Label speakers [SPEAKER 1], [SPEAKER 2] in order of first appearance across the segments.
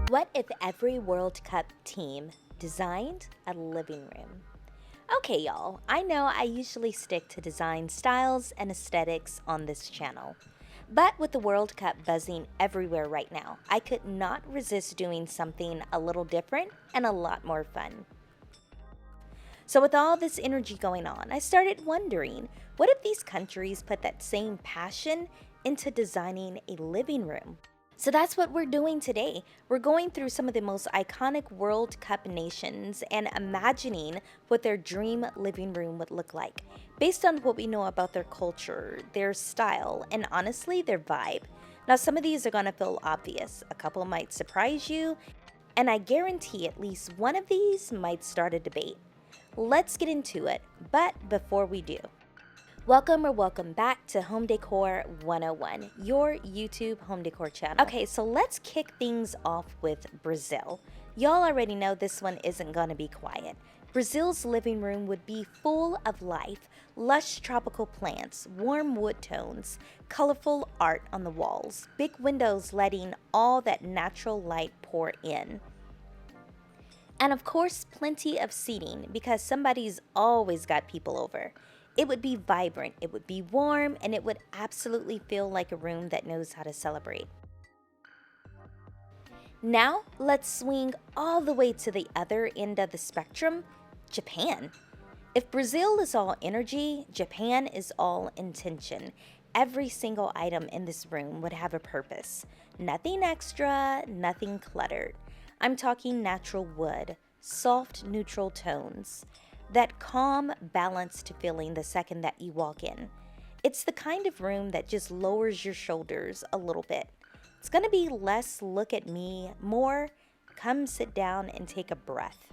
[SPEAKER 1] What if every World Cup team designed a living room? Okay, y'all, I know I usually stick to design styles and aesthetics on this channel. But with the World Cup buzzing everywhere right now, I could not resist doing something a little different and a lot more fun. So, with all this energy going on, I started wondering, what if these countries put that same passion into designing a living room? So that's what we're doing today. We're going through some of the most iconic World Cup nations and imagining what their dream living room would look like, based on what we know about their culture, their style, and honestly, their vibe. Now, some of these are going to feel obvious, a couple might surprise you, and I guarantee at least one of these might start a debate. Let's get into it, but before we do, welcome back to Home Decor 101, your YouTube home decor channel. Okay, so let's kick things off with Brazil. Y'all already know this one isn't gonna be quiet. Brazil's living room would be full of life, lush tropical plants, warm wood tones, colorful art on the walls, big windows letting all that natural light pour in. And of course, plenty of seating because somebody's always got people over. It would be vibrant, it would be warm, and it would absolutely feel like a room that knows how to celebrate. Now, let's swing all the way to the other end of the spectrum, Japan. If Brazil is all energy, Japan is all intention. Every single item in this room would have a purpose. Nothing extra, nothing cluttered. I'm talking natural wood, soft neutral tones, that calm, balanced feeling the second that you walk in. It's the kind of room that just lowers your shoulders a little bit. It's gonna be less look at me, more come sit down and take a breath.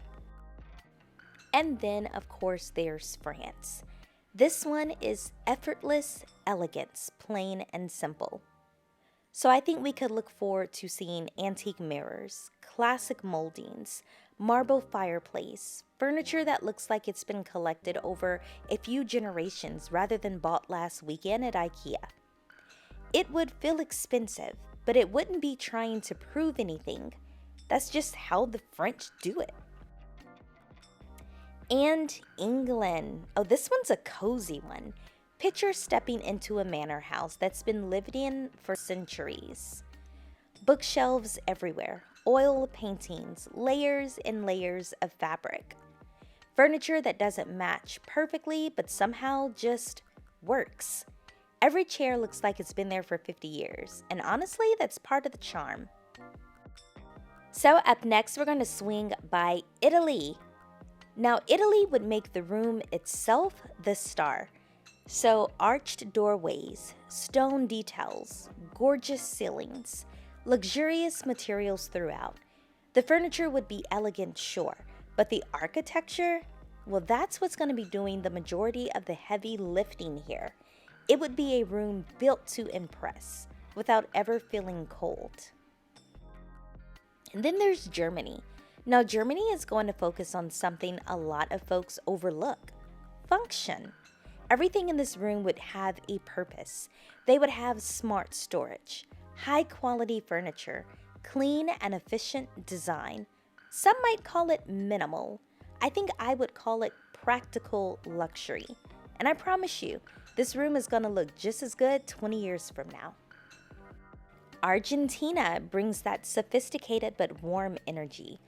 [SPEAKER 1] And then, of course, there's France. This one is effortless elegance, plain and simple. So I think we could look forward to seeing antique mirrors, classic moldings, marble fireplace, furniture that looks like it's been collected over a few generations rather than bought last weekend at IKEA. It would feel expensive, but it wouldn't be trying to prove anything. That's just how the French do it. And England. Oh, this one's a cozy one. Picture stepping into a manor house that's been lived in for centuries. Bookshelves everywhere, oil paintings, layers and layers of fabric. Furniture that doesn't match perfectly but somehow just works. Every chair looks like it's been there for 50 years, and honestly, that's part of the charm. So up next, we're going to swing by Italy. Now, Italy would make the room itself the star. So arched doorways, stone details, gorgeous ceilings, luxurious materials throughout. The furniture would be elegant, sure, but the architecture, well, that's what's going to be doing the majority of the heavy lifting here. It would be a room built to impress without ever feeling cold. And then there's Germany. Now, Germany is going to focus on something a lot of folks overlook: function. Everything in this room would have a purpose. They would have smart storage, high quality furniture, clean and efficient design. Some might call it minimal. I think I would call it practical luxury. And I promise you, this room is gonna look just as good 20 years from now. Argentina brings that sophisticated but warm energy.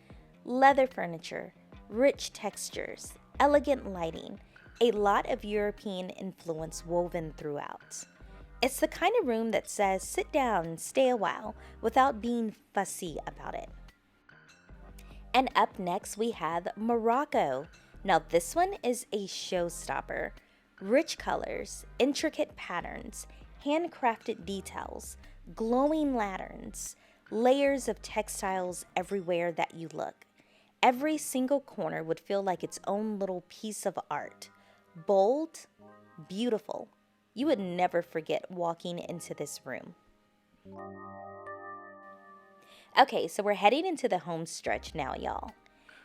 [SPEAKER 1] Leather furniture, rich textures, elegant lighting, a lot of European influence woven throughout. It's the kind of room that says sit down, stay a while, without being fussy about it. And up next we have Morocco. Now this one is a showstopper. Rich colors, intricate patterns, handcrafted details, glowing lanterns, layers of textiles everywhere that you look. Every single corner would feel like its own little piece of art. Bold, beautiful. You would never forget walking into this room. Okay, so we're heading into the home stretch now, y'all.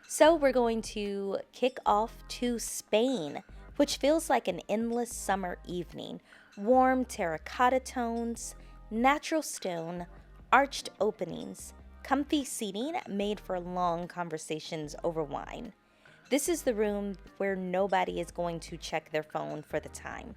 [SPEAKER 1] So we're going to kick off to Spain, which feels like an endless summer evening. Warm terracotta tones, natural stone, arched openings, comfy seating made for long conversations over wine. This is the room where nobody is going to check their phone for the time.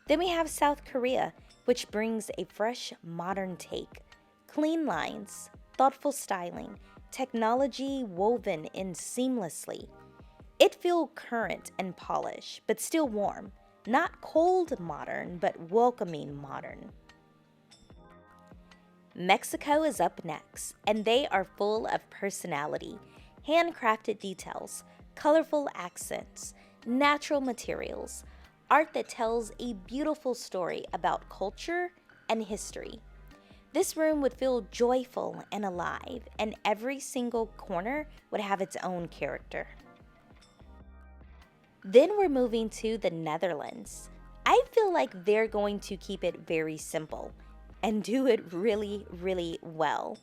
[SPEAKER 1] Then we have South Korea, which brings a fresh, modern take. Clean lines, thoughtful styling, technology woven in seamlessly. It feels current and polished, but still warm. Not cold modern, but welcoming modern. Mexico is up next, and they are full of personality, handcrafted details, colorful accents, natural materials, art that tells a beautiful story about culture and history. This room would feel joyful and alive, and every single corner would have its own character. Then we're moving to the Netherlands. I feel like they're going to keep it very simple and do it really, really well.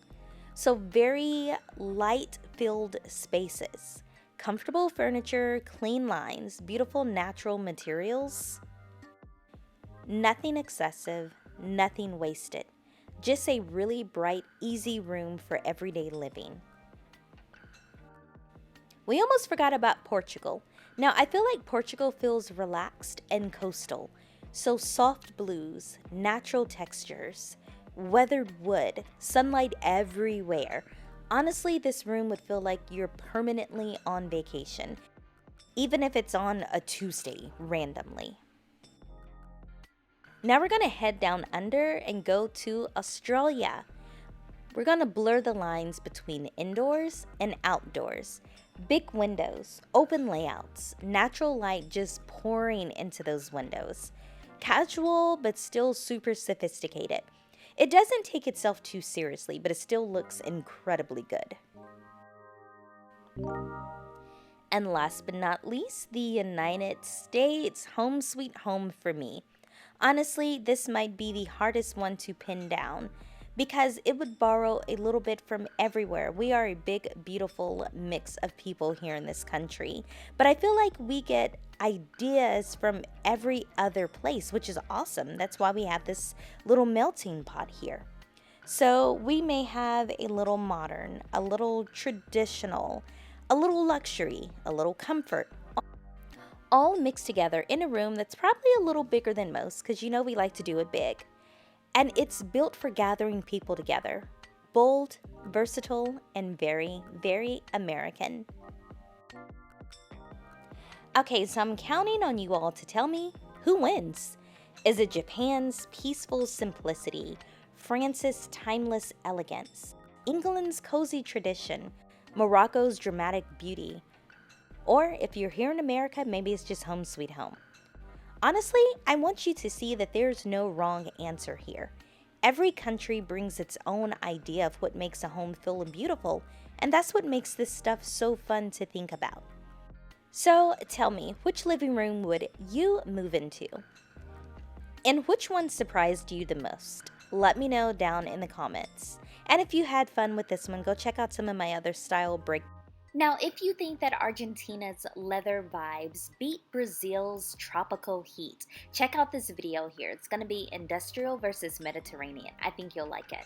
[SPEAKER 1] So very light-filled spaces, comfortable furniture, clean lines, beautiful natural materials. Nothing excessive, nothing wasted. Just a really bright, easy room for everyday living. We almost forgot about Portugal. Now, I feel like Portugal feels relaxed and coastal. So soft blues, natural textures, weathered wood, sunlight everywhere. Honestly, this room would feel like you're permanently on vacation, even if it's on a Tuesday randomly. Now we're gonna head down under and go to Australia. We're gonna blur the lines between indoors and outdoors. Big windows, open layouts, natural light just pouring into those windows. Casual, but still super sophisticated. It doesn't take itself too seriously, but it still looks incredibly good. And last but not least, the United States, home sweet home for me. Honestly, this might be the hardest one to pin down because it would borrow a little bit from everywhere. We are a big, beautiful mix of people here in this country, but I feel like we get ideas from every other place, which is awesome. That's why we have this little melting pot here. So we may have a little modern, a little traditional, a little luxury, a little comfort, all mixed together in a room that's probably a little bigger than most because you know we like to do it big. And it's built for gathering people together. Bold, versatile, and very, very American. Okay, so I'm counting on you all to tell me who wins. Is it Japan's peaceful simplicity, France's timeless elegance, England's cozy tradition, Morocco's dramatic beauty, or if you're here in America, maybe it's just home sweet home? Honestly, I want you to see that there's no wrong answer here. Every country brings its own idea of what makes a home feel beautiful, and that's what makes this stuff so fun to think about. So tell me, which living room would you move into? And which one surprised you the most? Let me know down in the comments. And if you had fun with this one, go check out some of my other style break. Now, if you think that Argentina's leather vibes beat Brazil's tropical heat, check out this video here. It's going to be industrial versus Mediterranean. I think you'll like it.